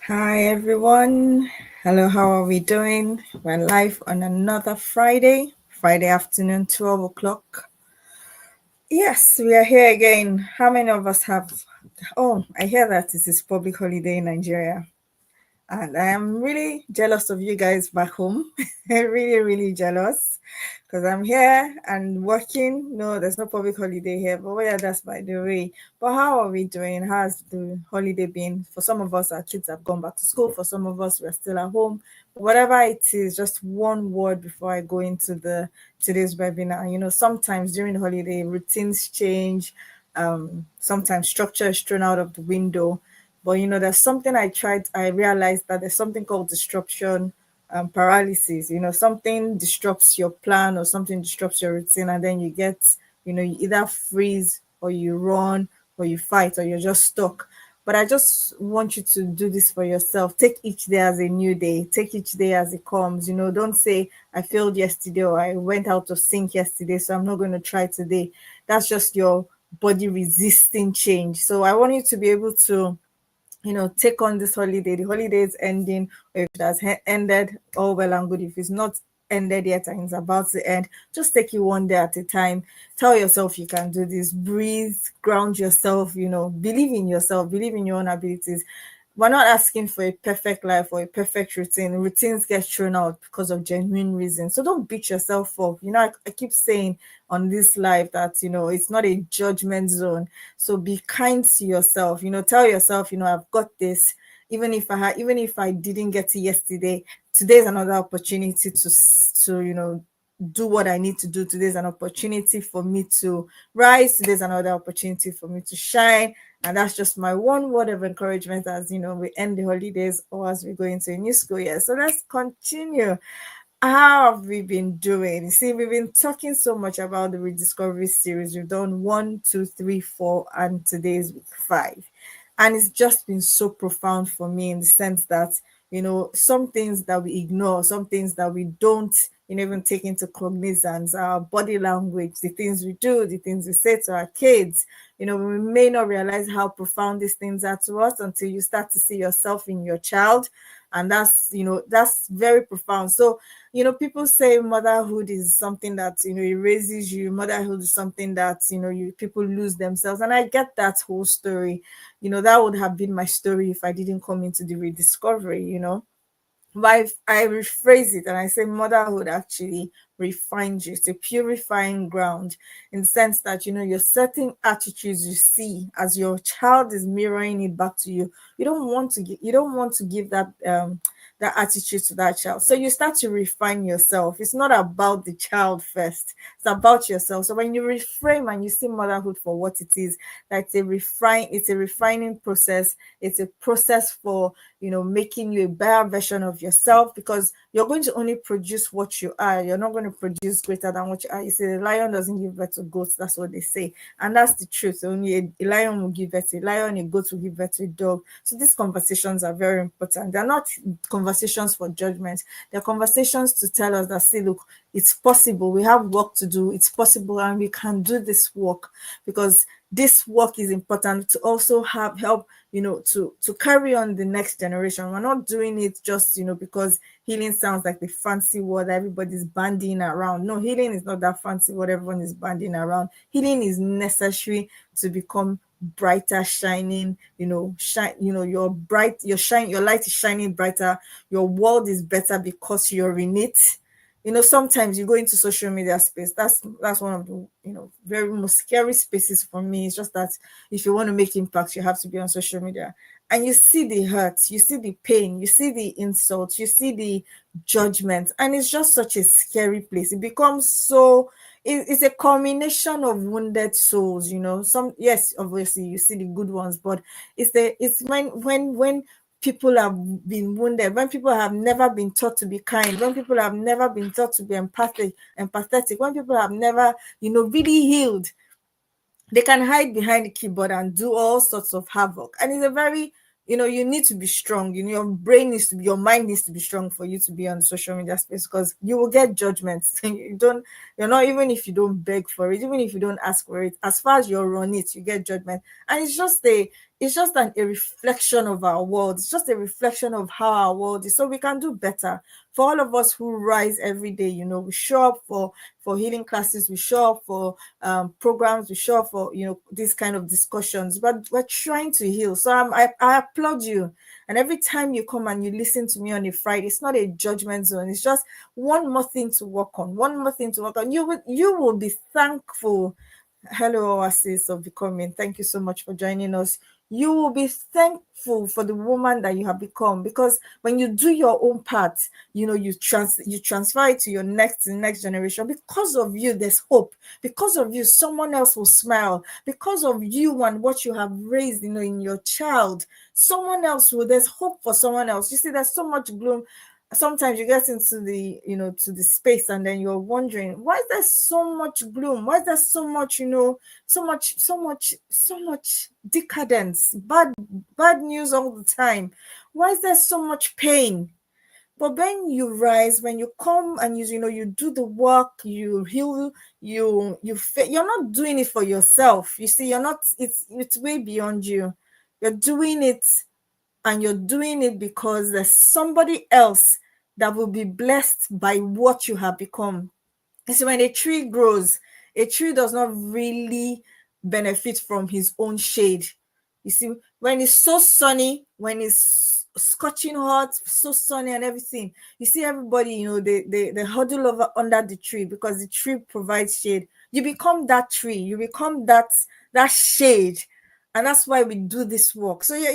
Hi everyone. Hello, how are we doing? We're live on another Friday afternoon, 12 o'clock. Yes, we are here again. How many of us have? Oh, I hear that it is public holiday in Nigeria. And I am really jealous of you guys back home. Really, really jealous because I'm here and working. No, there's no public holiday here, but yeah, that's by the way. But how are we doing? How's the holiday been? For some of us, our kids have gone back to school. For some of us, we're still at home. Whatever it is, just one word before I go into the today's webinar. Sometimes during the holiday, routines change. Sometimes structure is thrown out of the window, but there's something I realized that there's something called disruption paralysis. Something disrupts your plan or something disrupts your routine, and then you get, you either freeze or you run or you fight or you're just stuck. But I just want you to do this for yourself. Take each day as a new day. Take each day as it comes. Don't say, I failed yesterday or I went out of sync yesterday, so I'm not going to try today. That's just your body resisting change. So I want you to be able to take on this holiday. The holiday is ending, or if it has ended, all well and good. If it's not ended yet and it's about to end, just take it one day at a time. Tell yourself you can do this. Breathe, ground yourself, believe in yourself, believe in your own abilities. We're not asking for a perfect life or a perfect routine. Routines get thrown out because of genuine reasons. So don't beat yourself up. I keep saying on this life that, it's not a judgment zone. So be kind to yourself. Tell yourself, I've got this. Even if I didn't get it yesterday, today's another opportunity to do what I need to do. Today's an opportunity for me to rise. Today's another opportunity for me to shine. And that's just my one word of encouragement as we end the holidays or as we go into a new school year. So let's continue. How have we been doing? You see, we've been talking so much about the Rediscovery series. We've done 1, 2, 3, 4, and today's week 5. And it's just been so profound for me in the sense that, some things that we ignore, some things that we don't even take into cognizance, our body language, the things we do, the things we say to our kids. We may not realize how profound these things are to us until you start to see yourself in your child. And that's very profound. So people say motherhood is something that it raises you. Motherhood is something that you people lose themselves, and I get that whole story. That would have been my story if I didn't come into the rediscovery. But I rephrase it and I say motherhood actually refines you. It's a purifying ground in the sense that you're certain attitudes you see as your child is mirroring it back to you. You don't want to give that attitude to that child. So you start to refine yourself. It's not about the child first. It's about yourself. So when you reframe and you see motherhood for what it is, that it's a refining process. It's a process for making you a better version of yourself, because you're going to only produce what you are. You're not going to produce greater than what you are. You say the lion doesn't give birth to goats. That's what they say. And that's the truth. Only a lion will give birth to a lion, a goat will give birth to a dog. So these conversations are very important. They're not conversations for judgment. They're conversations to tell us that, see, look, it's possible. We have work to do. It's possible, and we can do this work, because this work is important to also have help to carry on the next generation. We're not doing it just because healing sounds like the fancy word everybody's banding around. No, healing is not that fancy word everyone is banding around. Healing is necessary to become brighter, shining, you're bright, your light is shining brighter, your world is better because you're in it. Sometimes you go into social media space. That's one of the very most scary spaces for me. It's just that if you want to make impact, you have to be on social media, and you see the hurt, you see the pain, you see the insults, you see the judgment, and it's just such a scary place. It becomes so it's a culmination of wounded souls. Some, yes, obviously you see the good ones, but it's when people have been wounded, when people have never been taught to be kind, when people have never been taught to be empathetic, when people have never really healed, they can hide behind the keyboard and do all sorts of havoc. And it's a very you need to be strong. Your brain needs to be, your mind needs to be strong for you to be on social media space, because you will get judgments. You're not, even if you don't beg for it, even if you don't ask for it, as far as you're on it, you get judgment. And it's just it's just a reflection of our world. It's just a reflection of how our world is. So we can do better. For all of us who rise every day, we show up for healing classes, we show up for programs, we show up for these kind of discussions. But we're trying to heal. So I applaud you. And every time you come and you listen to me on a Friday, it's not a judgment zone. It's just one more thing to work on. One more thing to work on. You will be thankful. Hello, Oasis of Becoming. Thank you so much for joining us. You will be thankful for the woman that you have become, because when you do your own part, you transfer it to your next generation. Because of you, there's hope. Because of you, someone else will smile. Because of you and what you have raised, in your child, someone else will. There's hope for someone else. You see, there's so much gloom. Sometimes you get into the space, and then you're wondering, why is there so much gloom? Why is there so much so much decadence, bad news all the time? Why is there so much pain? But when you rise, when you come and you do the work, you heal, you're not doing it for yourself. You see, you're not. It's way beyond you. You're doing it, and you're doing it because there's somebody else that will be blessed by what you have become. So when a tree grows, a tree does not really benefit from his own shade. You see, when it's so sunny, when it's scorching hot, so sunny and everything, you see everybody, they huddle over under the tree because the tree provides shade. You become that tree, you become that shade. And that's why we do this work. So yeah,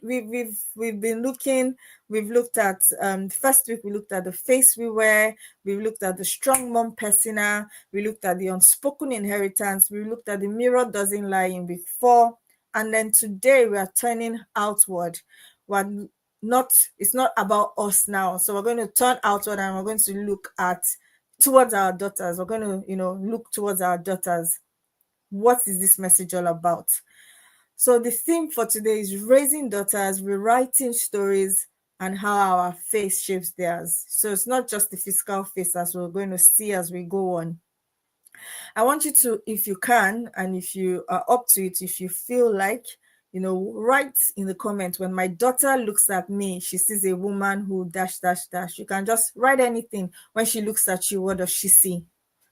we've been looking. We've looked at first week we looked at the face we wear. We looked at the strong mom persona. We looked at the unspoken inheritance. We looked at the mirror doesn't lie in week 4. And then today we are turning outward. We're not, it's not about us now. So we're going to turn outward, and we're going to look at towards our daughters. We're going to, look towards our daughters. What is this message all about? So the theme for today is raising daughters, rewriting stories, and how our face shapes theirs. So it's not just the physical face, as we're going to see as we go on. I want you to, if you can, and if you are up to it, if you feel like, write in the comment, when my daughter looks at me, she sees a woman who dash, dash, dash. You can just write anything. When she looks at you, what does she see?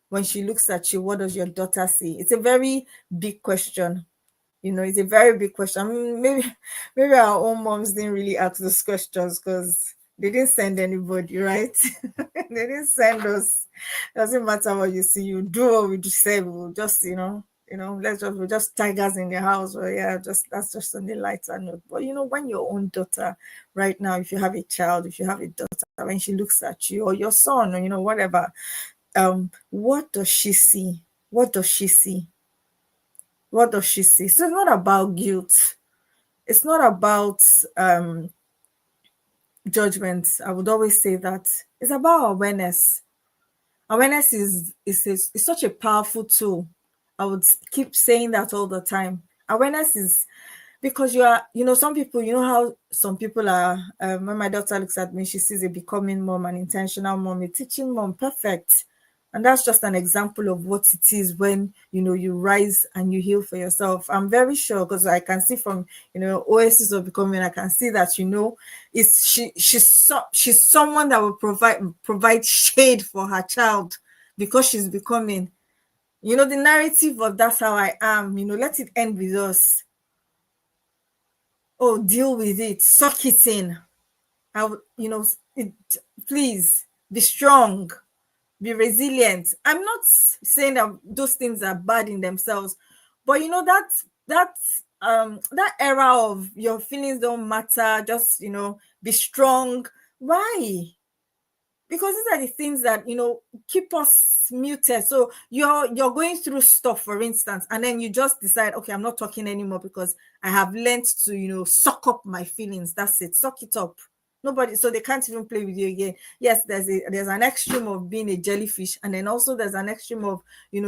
When she looks at you, what does your daughter see? It's a very big question. It's a very big question. I mean, maybe our own moms didn't really ask those questions because they didn't send anybody, right? They didn't send us. Doesn't matter what you see, you do what we just say. We'll just, we're just tigers in the house. Or yeah, that's just on the lighter note. But when your own daughter, right now, if you have a child, if you have a daughter, when she looks at you, or your son, or whatever, what does she see? What does she see? What does she see? So it's not about guilt. It's not about judgment. I would always say that it's about awareness. Awareness is such a powerful tool. I would keep saying that all the time. Awareness is, because some people, how some people are, when my daughter looks at me, she sees a becoming mom, an intentional mom, a teaching mom. Perfect. And that's just an example of what it is when you rise and you heal for yourself. I'm very sure, because I can see from Oasis of Becoming, I can see that it's she's someone that will provide shade for her child, because she's becoming. The narrative of that's how I am. Let it end with us. Oh, deal with it, suck it in. It, please be strong, be resilient. I'm not saying that those things are bad in themselves, but that era of your feelings don't matter, just be strong. Why? Because these are the things that keep us muted. So you're going through stuff, for instance, and then you just decide, okay, I'm not talking anymore because I have learned to suck up my feelings. That's it. Suck it up. Nobody, so they can't even play with you again. Yes, there's an extreme of being a jellyfish, and then also there's an extreme of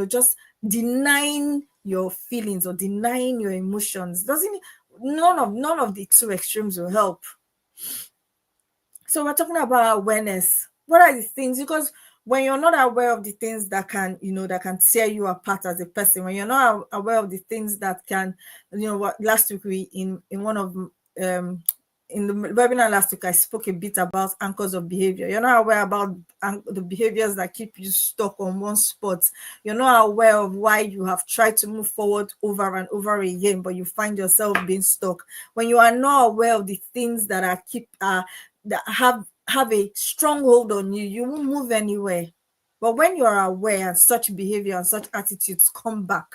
just denying your feelings or denying your emotions. Doesn't None of the two extremes will help. So we're talking about awareness. What are the things? Because when you're not aware of the things that can, that can tear you apart as a person, when you're not aware of the things that can, what last week we in one of in the webinar last week, I spoke a bit about anchors of behavior. You're not aware about the behaviors that keep you stuck on one spot. You're not aware of why you have tried to move forward over and over again, but you find yourself being stuck. When you are not aware of the things that that have a stronghold on you, you won't move anywhere. But when you are aware and such behavior and such attitudes come back,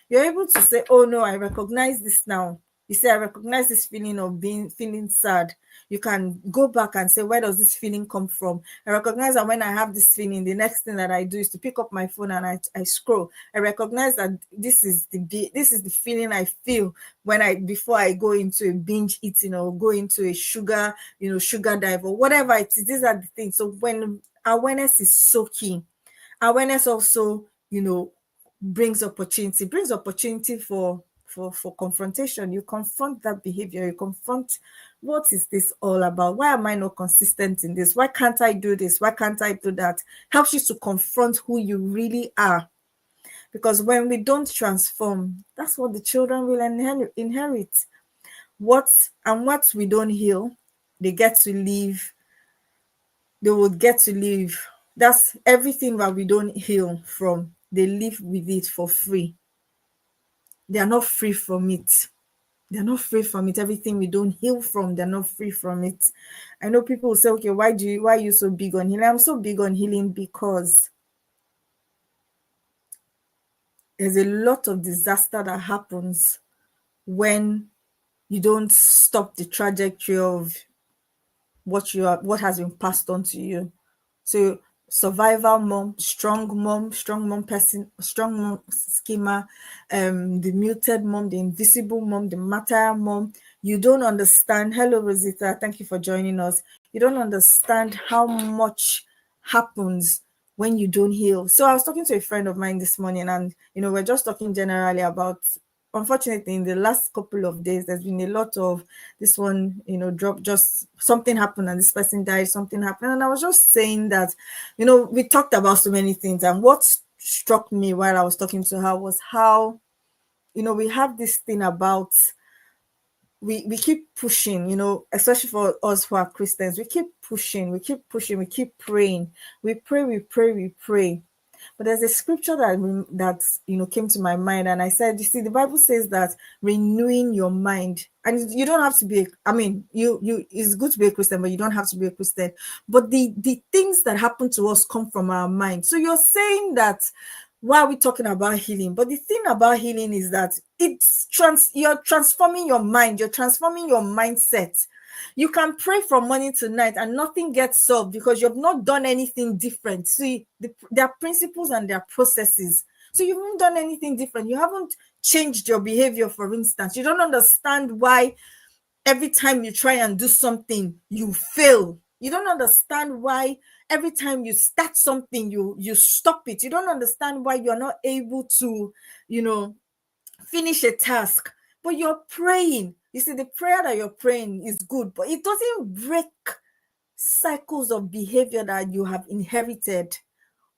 you're able to say, oh no, I recognize this now. You say, I recognize this feeling of feeling sad. You can go back and say, where does this feeling come from? I recognize that when I have this feeling, the next thing that I do is to pick up my phone and I scroll. I recognize that this is the feeling I feel before I go into a binge eating or go into a sugar dive or whatever it is. These are the things. So when awareness is so key, awareness also, brings opportunity for confrontation. You confront that behavior. You confront, what is this all about? Why am I not consistent in this? Why can't I do this? Why can't I do that? Helps you to confront who you really are. Because when we don't transform, that's what the children will inherit. What we don't heal, they will get to live. That's everything that we don't heal from, they live with it for free. They are not free from it. They're not free from it. Everything we don't heal from, they're not free from it. I know people will say, okay, why are you so big on healing? I'm so big on healing because there's a lot of disaster that happens when you don't stop the trajectory of what has been passed on to you. So survival mom, strong mom person, strong mom schema, the muted mom, the invisible mom, the martyr mom. You don't understand. Hello, Rosita. Thank you for joining us. You don't understand how much happens when you don't heal. So I was talking to a friend of mine this morning, and we're just talking generally about, unfortunately, in the last couple of days, there's been a lot of this one, drop, just something happened and this person died, something happened. And I was just saying that, we talked about so many things. And what struck me while I was talking to her was how, we have this thing about, we keep pushing, especially for us who are Christians, we keep pushing, we keep praying. We pray. But there's a scripture that came to my mind, and I said, you see, the Bible says that renewing your mind, and you don't have to be. You it's good to be a Christian, but you don't have to be a Christian. But the things that happen to us come from our mind. So you're saying that, why are we talking about healing? But the thing about healing is that you're transforming your mind, you're transforming your mindset. You can pray from morning to night and nothing gets solved because you've not done anything different. See, there are principles and there are processes. So you haven't done anything different. You haven't changed your behavior, for instance. You don't understand why every time you try and do something, you fail. You don't understand why every time you start something, you stop it. You don't understand why you're not able to, finish a task, but you're praying. You see, the prayer that you're praying is good, but it doesn't break cycles of behavior that you have inherited,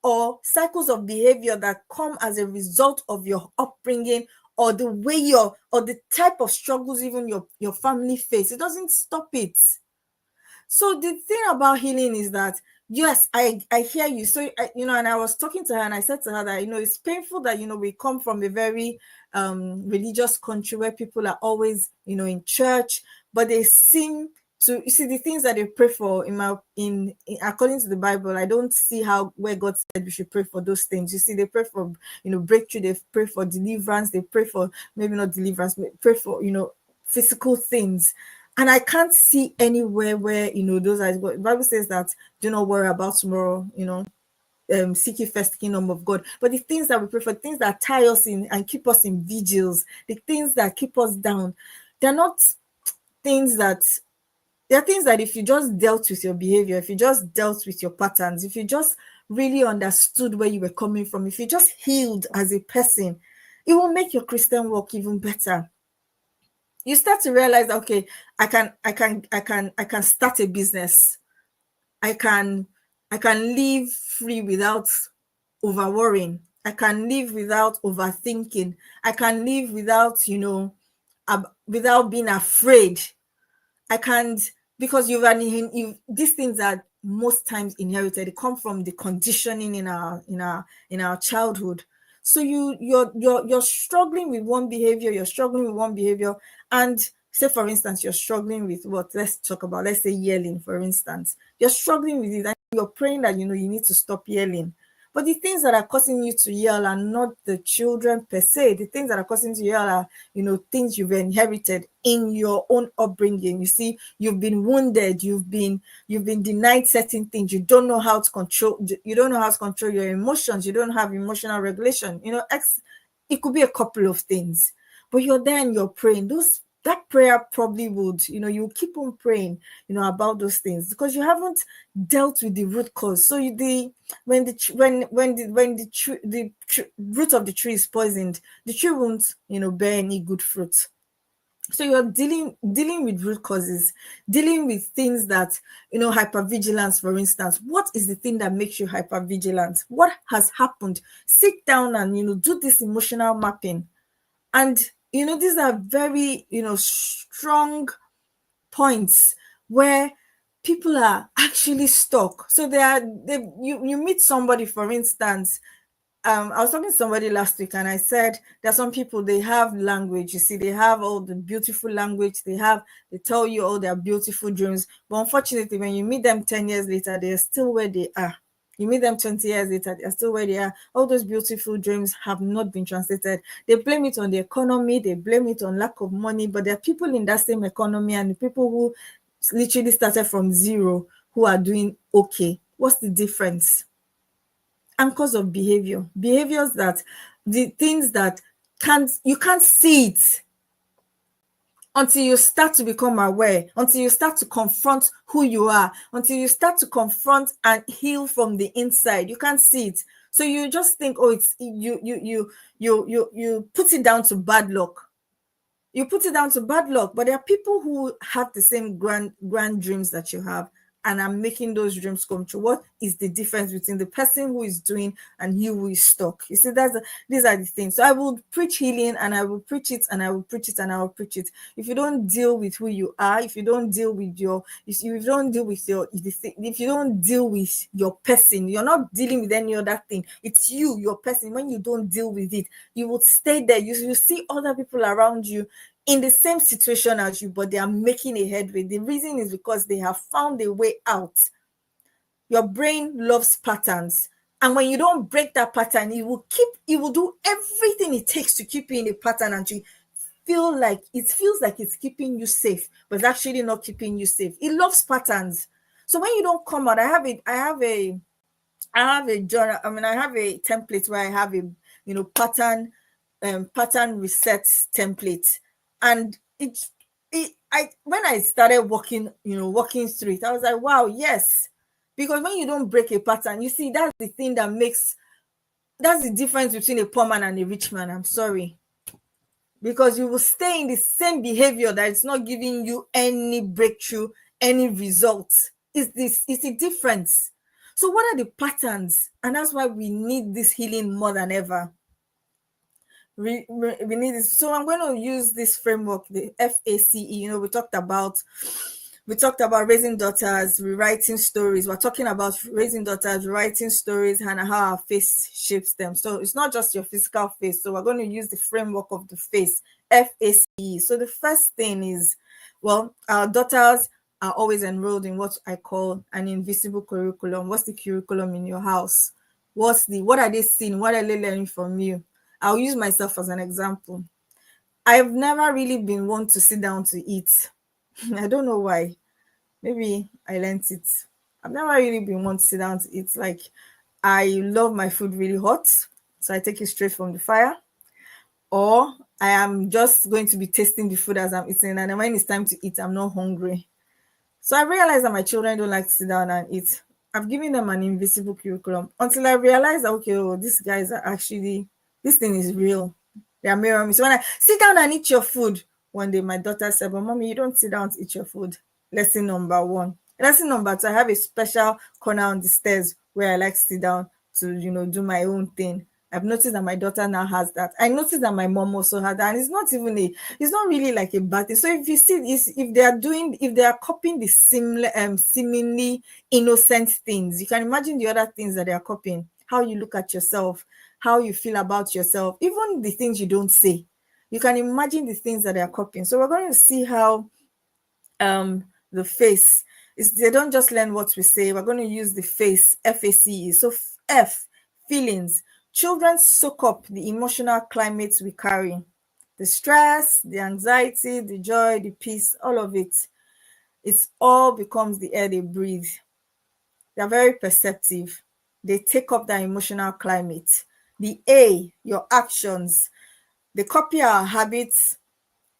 or cycles of behavior that come as a result of your upbringing, or the way or the type of struggles even your family face. It doesn't stop it. So the thing about healing is that, yes, I hear you. So and I was talking to her and I said to her that, it's painful that, we come from a very religious country where people are always, in church, but they seem to, you see, the things that they pray for in according to the Bible, I don't see how where God said we should pray for those things. You see, they pray for, breakthrough, they pray for deliverance, they pray for, maybe not deliverance, but pray for, physical things. And I can't see anywhere where, those are, the Bible says that, do not worry about tomorrow, seek ye first the kingdom of God. But the things that we pray for, things that tie us in and keep us in vigils, the things that keep us down, they're not things that, they're things that if you just dealt with your behavior, if you just dealt with your patterns, if you just really understood where you were coming from, if you just healed as a person, it will make your Christian walk even better. You start to realize, okay, I can start a business. I can I can live free without over worrying. I can live without overthinking. I can live without, without being afraid. I can't, because these things are most times inherited. They come from the conditioning in our childhood. So you're struggling with one behavior, and say for instance you're struggling with what? Let's say yelling, for instance. You're struggling with it and you're praying that you need to stop yelling. But the things that are causing you to yell are not the children per se. The things that are causing you to yell are, things you've inherited in your own upbringing. You see, you've been wounded, you've been denied certain things. You don't know how to control. You don't know how to control your emotions. You don't have emotional regulation. It could be a couple of things, but you're there and you're praying. That prayer probably would, you keep on praying, about those things because you haven't dealt with the root cause. So when the root of the tree is poisoned, the tree won't, bear any good fruit. So you're dealing with root causes, dealing with things that, hypervigilance, for instance. What is the thing that makes you hypervigilant? What has happened? Sit down and, do this emotional mapping. And, these are very, strong points where people are actually stuck. So you meet somebody, for instance. I was talking to somebody last week and I said there are some people, they have language. You see, they have all the beautiful language. They tell you all their beautiful dreams. But unfortunately, when you meet them 10 years later, they're still where they are. You meet them 20 years later, they're still where they are. All those beautiful dreams have not been translated. They blame it on the economy, they blame it on lack of money, but there are people in that same economy and the people who literally started from zero who are doing okay. What's the difference? Anchors of behaviors, that the things that you can't see it until you start to become aware, until you start to confront who you are, until you start to confront and heal from the inside. You can't see it, so you just think, oh, it's you put it down to bad luck. But there are people who have the same grand dreams that you have and are making those dreams come true. What is the difference between the person who is doing and you who is stuck? You see, these are the things. So I will preach healing and I will preach it and I will preach it and I will preach it. If you don't deal with who you are, if you don't deal with if you don't deal with if you don't deal with your person, you're not dealing with any other thing. It's your person. When you don't deal with it, you will stay there. You see other people around you in the same situation as you, but they are making a headway. The reason is because they have found a way out. Your brain loves patterns. And when you don't break that pattern, it will do everything it takes to keep you in a pattern and to feels like it's keeping you safe, but it's actually not keeping you safe. It loves patterns. So when you don't come out, I have a journal. I mean, I have a template where I have a pattern reset template, and I when I started walking through it, I was like, wow, yes, because when you don't break a pattern, you see, that's the difference between a poor man and a rich man. I'm sorry, because you will stay in the same behavior that is not giving you any breakthrough, any results. It's a difference. So what are the patterns? And that's why we need this healing more than ever. We need this. So I'm going to use this framework, the F.A.C.E. We talked about raising daughters, rewriting stories. We're talking about raising daughters, rewriting stories, and how our face shapes them. So it's not just your physical face. So we're going to use the framework of the face, F.A.C.E. So the first thing is, well, our daughters are always enrolled in what I call an invisible curriculum. What's the curriculum in your house? What are they seeing? What are they learning from you? I'll use myself as an example. I've never really been one to sit down to eat. I don't know why. Maybe I learned it. I've never really been one to sit down to eat. Like, I love my food really hot, so I take it straight from the fire. Or I am just going to be tasting the food as I'm eating, and when it's time to eat, I'm not hungry. So I realized that my children don't like to sit down and eat. I've given them an invisible curriculum until I realized that, okay, oh, these guys are actually, this thing is real. They are mirroring me. So when I sit down and eat your food, one day my daughter said, but mommy, you don't sit down to eat your food. Lesson number one. Lesson number two, I have a special corner on the stairs where I like to sit down to, do my own thing. I've noticed that my daughter now has that. I noticed that my mom also had that. And it's not really like a bad thing. So if you see, if they are copying the similar, seemingly innocent things, you can imagine the other things that they are copying. How you look at yourself, how you feel about yourself, even the things you don't say. You can imagine the things that they are copying. So we're going to see how the face is. They don't just learn what we say. We're going to use the face, F.A.C.E. So F, feelings. Children soak up the emotional climate we carry, the stress, the anxiety, the joy, the peace, all of it. It's all becomes the air they breathe. They're very perceptive. They take up that emotional climate. The A, your actions. They copy our habits,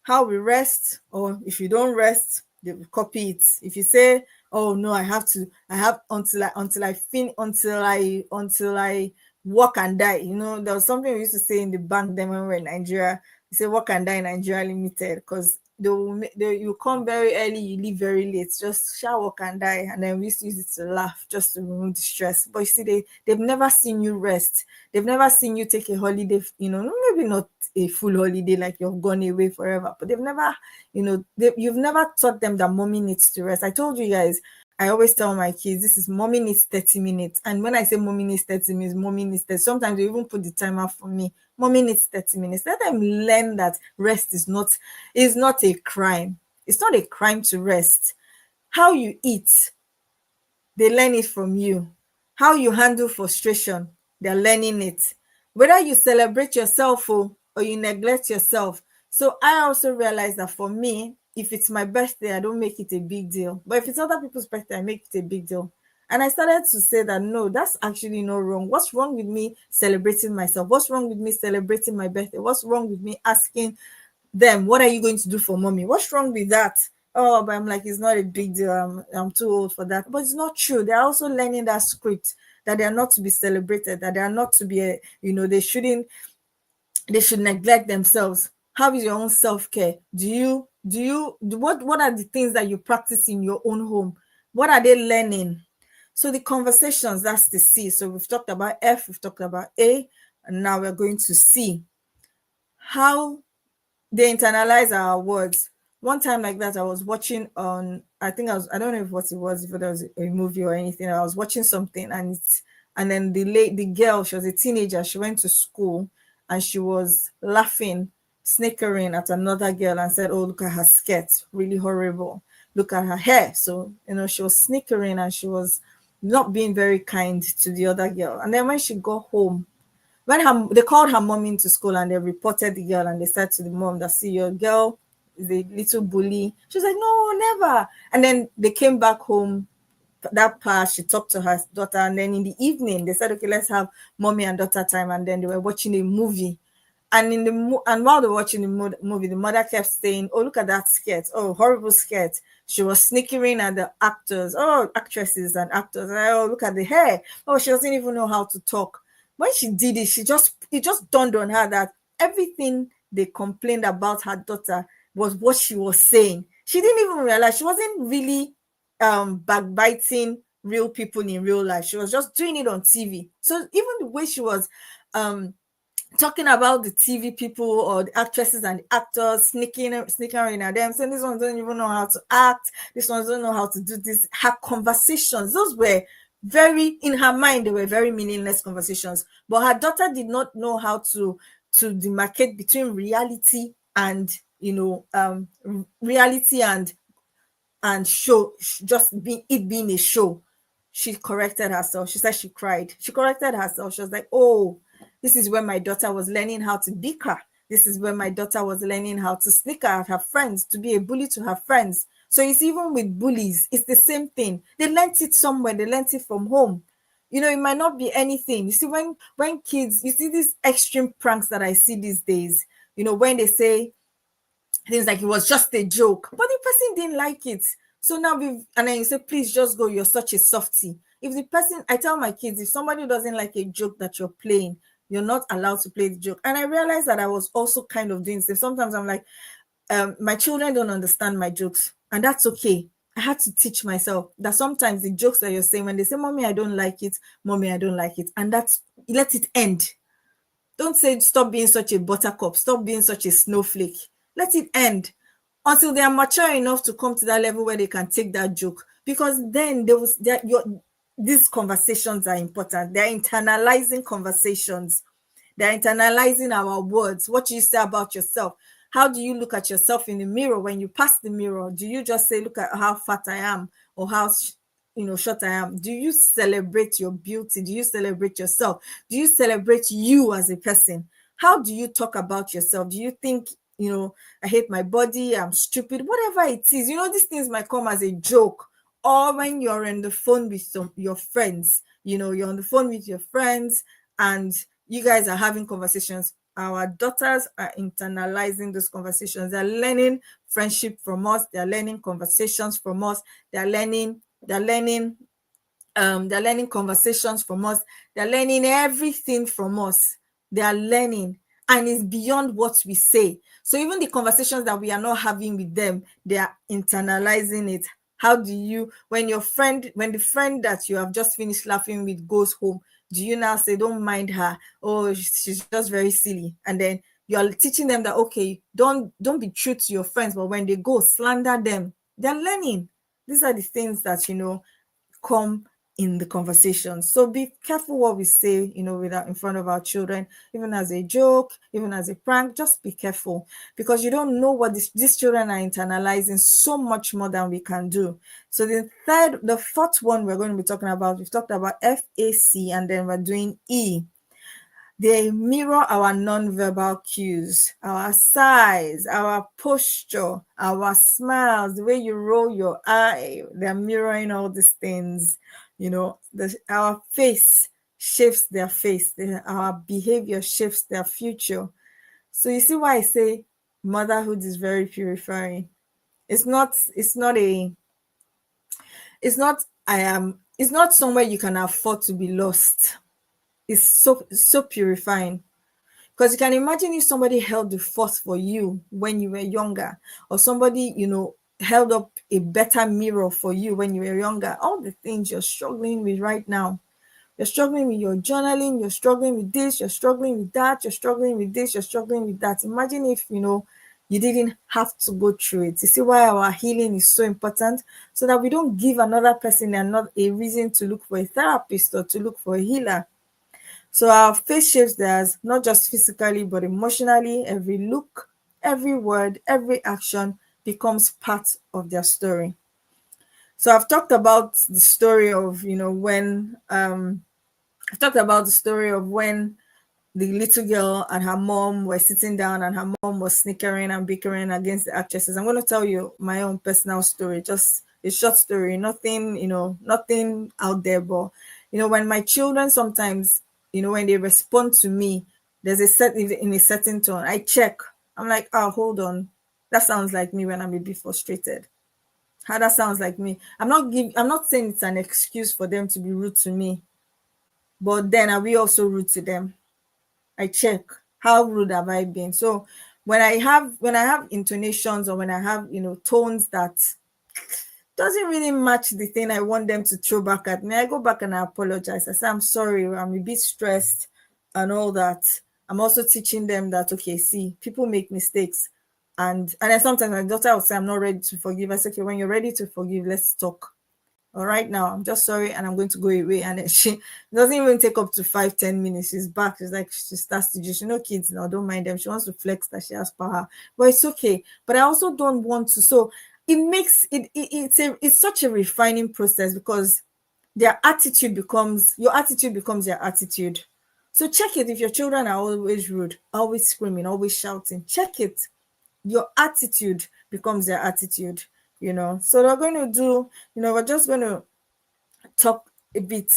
how we rest, or if you don't rest, they will copy it. If you say, oh no, I have until I work and die. There was something we used to say in the bank then when we were in Nigeria. We say work and die in Nigeria Limited, because you come very early, you leave very late, just shall work and die. And then we used to use it to laugh, just to remove the stress. But you see, they've never seen you rest. They've never seen you take a holiday, maybe not a full holiday like you've gone away forever, but they've never, you've never taught them that mommy needs to rest. I told you guys, I always tell my kids, this is mommy needs 30 minutes. And when I say mommy needs 30 minutes, mommy needs 30. Sometimes they even put the timer for me. Mommy needs 30 minutes. Let them learn that rest is not a crime. It's not a crime to rest. How you eat, they learn it from you. How you handle frustration, they're learning it. Whether you celebrate yourself or you neglect yourself. So I also realized that for me, if it's my birthday, I don't make it a big deal. But if it's other people's birthday, I make it a big deal. And I started to say that no, that's actually not wrong. What's wrong with me celebrating myself? What's wrong with me celebrating my birthday? What's wrong with me asking them, what are you going to do for mommy? What's wrong with that? Oh, but I'm like, it's not a big deal. I'm too old for that. But it's not true. They're also learning that script, that they are not to be celebrated, that they are not to be, they should neglect themselves. How is your own self-care? What are the things that you practice in your own home? What are they learning? So the conversations, that's the C. So we've talked about F, we've talked about A, and now we're going to C. How they internalize our words. One time like that, I was watching on, I don't know if what it was, if it was a movie or anything. I was watching something, and then the girl, she was a teenager. She went to school and she was laughing, snickering at another girl and said, "Oh, look at her skirt, really horrible. Look at her hair." So she was snickering and she was not being very kind to the other girl. And then when she got home, they called her mom into school and they reported the girl, and they said to the mom that, see, your girl is a little bully. She was like, no, never. And then they came back home that past, she talked to her daughter, and then in the evening they said, okay, let's have mommy and daughter time. And then they were watching a movie, and and while they were watching the movie, the mother kept saying, oh, look at that skirt, oh, horrible skirt. She was snickering at the actresses and actors. Oh, look at the hair. Oh, she doesn't even know how to talk. When she did it, it just dawned on her that everything they complained about her daughter was what she was saying. She didn't even realize she wasn't really backbiting real people in real life. She was just doing it on TV. So even the way she was talking about the TV people or the actresses and the actors sneaking at them, saying this one don't even know how to act, this one don't know how to do this. Her conversations, those were very, in her mind, they were very meaningless conversations. But her daughter did not know how to demarcate between reality and reality and show, just being a show. She corrected herself. She said she cried. She corrected herself. She was like, oh, this is when my daughter was learning how to bicker. This is when my daughter was learning how to snicker at her friends, to be a bully to her friends. So it's even with bullies, it's the same thing. They learned it somewhere. They learned it from home. It might not be anything. You see, when kids, you see these extreme pranks that I see these days, when they say things like it was just a joke, but the person didn't like it. So now and then you say, please just go, you're such a softie. If the person, I tell my kids, if somebody doesn't like a joke that you're playing, you're not allowed to play the joke. And I realized that I was also kind of doing this. Sometimes I'm like, my children don't understand my jokes, and that's okay. I had to teach myself that sometimes the jokes that you're saying, when they say, Mommy, I don't like it, Mommy, I don't like it, and that's, let it end. Don't say stop being such a buttercup, stop being such a snowflake. Let it end until they are mature enough to come to that level where they can take that joke. Because then there was that your these conversations are important. They're internalizing conversations. They're internalizing our words. What you say about yourself. How do you look at yourself in the mirror when you pass the mirror? Do you just say, look at how fat I am, or how short I am? Do you celebrate your beauty? Do you celebrate yourself? Do you celebrate you as a person? How do you talk about yourself? Do you think, I hate my body, I'm stupid, whatever it is? These things might come as a joke, or when you're on the phone with your friends, you're on the phone with your friends and you guys are having conversations. Our daughters are internalizing those conversations. They're learning friendship from us. They're learning conversations from us. They're learning conversations from us. They're learning everything from us. They are learning, and it's beyond what we say. So even the conversations that we are not having with them, they are internalizing it. How do you, when the friend that you have just finished laughing with goes home, do you now say, don't mind her, oh, she's just very silly? And then you're teaching them that, okay, don't be true to your friends, but when they go, slander them. They're learning. These are the things that come in the conversation. So be careful what we say, without in front of our children, even as a joke, even as a prank. Just be careful, because you don't know what these children are internalizing so much more than we can do. So the fourth one we're going to be talking about, we've talked about F.A.C.E, and then we're doing E. They mirror our non-verbal cues, our size, our posture, our smiles, the way you roll your eye. They're mirroring all these things. Our face shapes their face. Our behavior shapes their future. So you see why I say motherhood is very purifying. It's not. It's not a. It's not. I am. It's not somewhere you can afford to be lost. It's so purifying. Because you can imagine if somebody held the force for you when you were younger, or somebody, held up a better mirror for you when you were younger, all the things you're struggling with right now. You're struggling with your journaling, you're struggling with this, you're struggling with that, you're struggling with this, you're struggling with that. Imagine if, you didn't have to go through it. You see why our healing is so important? So that we don't give another person a reason to look for a therapist or to look for a healer. So our face shapes theirs, not just physically, but emotionally. Every look, every word, every action becomes part of their story. So I've talked about the story of, I've talked about the story of when the little girl and her mom were sitting down and her mom was snickering and bickering against the actresses. I'm going to tell you my own personal story, just a short story, nothing, nothing out there. But, when my children sometimes, when they respond to me, there's in a certain tone, I check. I'm like, oh, hold on. That sounds like me when I'm a bit frustrated. How that sounds like me. I'm not saying it's an excuse for them to be rude to me, but then are we also rude to them? I check, how rude have I been? So when I have intonations, or when I have tones that doesn't really match the thing I want them to throw back at me, I go back and I apologize. I say, I'm sorry, I'm a bit stressed and all that. I'm also teaching them that, okay, see, people make mistakes. And then sometimes my daughter will say, I'm not ready to forgive. I say, okay, when you're ready to forgive, let's talk. All right, now I'm just sorry and I'm going to go away. And then she doesn't even take up to 5-10 minutes. She's back. She's like, she starts to just, kids now, don't mind them. She wants to flex that she has power, but it's okay. But I also don't want to. So it makes it's such a refining process, because your attitude becomes their attitude. So check it. If your children are always rude, always screaming, always shouting, check it. Your attitude becomes their attitude. So we're going to do, we're just going to talk a bit,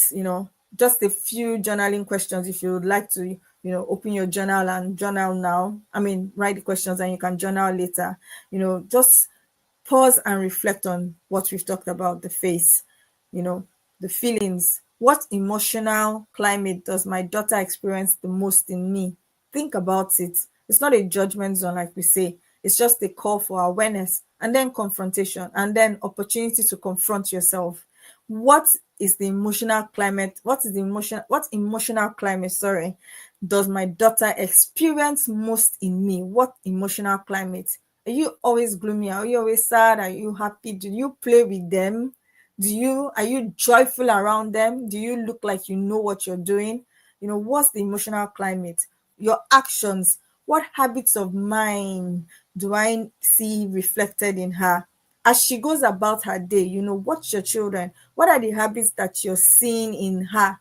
just a few journaling questions. If you would like to, open your journal and journal now, write the questions and you can journal later. Just pause and reflect on what we've talked about: the face, the feelings. What emotional climate does my daughter experience the most in me? Think about it. It's not a judgment zone, like we say. It's just a call for awareness and then confrontation, and then opportunity to confront yourself. What is the emotional climate? What emotional climate, sorry, does my daughter experience most in me? What emotional climate? Are you always gloomy? Are you always sad? Are you happy? Do you play with them? Are you joyful around them? Do you look like you know what you're doing? What's the emotional climate? Your actions. What habits of mine do I see reflected in her as she goes about her day? Watch your children. What are the habits that you're seeing in her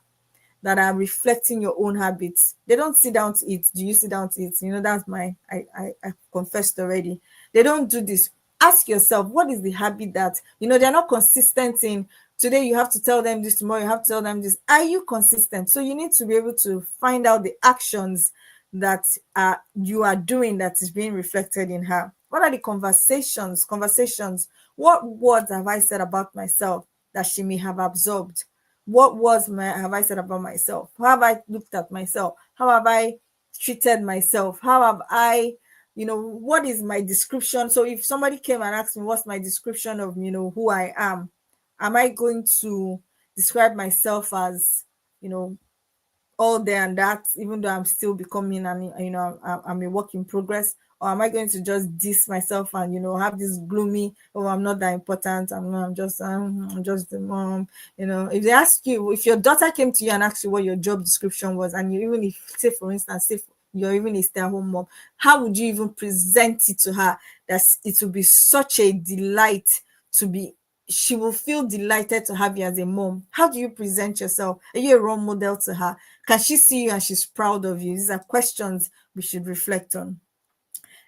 that are reflecting your own habits? They don't sit down to eat. Do you sit down to eat? That's my I confessed already. They don't do this. Ask yourself, what is the habit that they're not consistent in? Today you have to tell them this, tomorrow you have to tell them this. Are you consistent? So you need to be able to find out the actions that you are doing that is being reflected in her. What are the conversations? What words have I said about myself that she may have absorbed? What have I said about myself? How have I looked at myself? How have I treated myself? How have I, what is my description? So if somebody came and asked me what's my description of, who I am I going to describe myself as, you know, all there and that, even though I'm still becoming, and I'm a work in progress? Or am I going to just diss myself and have this gloomy, oh, I'm not that important, I'm just the mom? If they ask you, if your daughter came to you and asked you what your job description was, and you, even if, say for instance, say you're even a stay-at-home mom, how would you even present it to her that it would be such a delight to be she will feel delighted to have you as a mom? How do you present yourself? Are you a role model to her? Can she see you and she's proud of you? These are questions we should reflect on.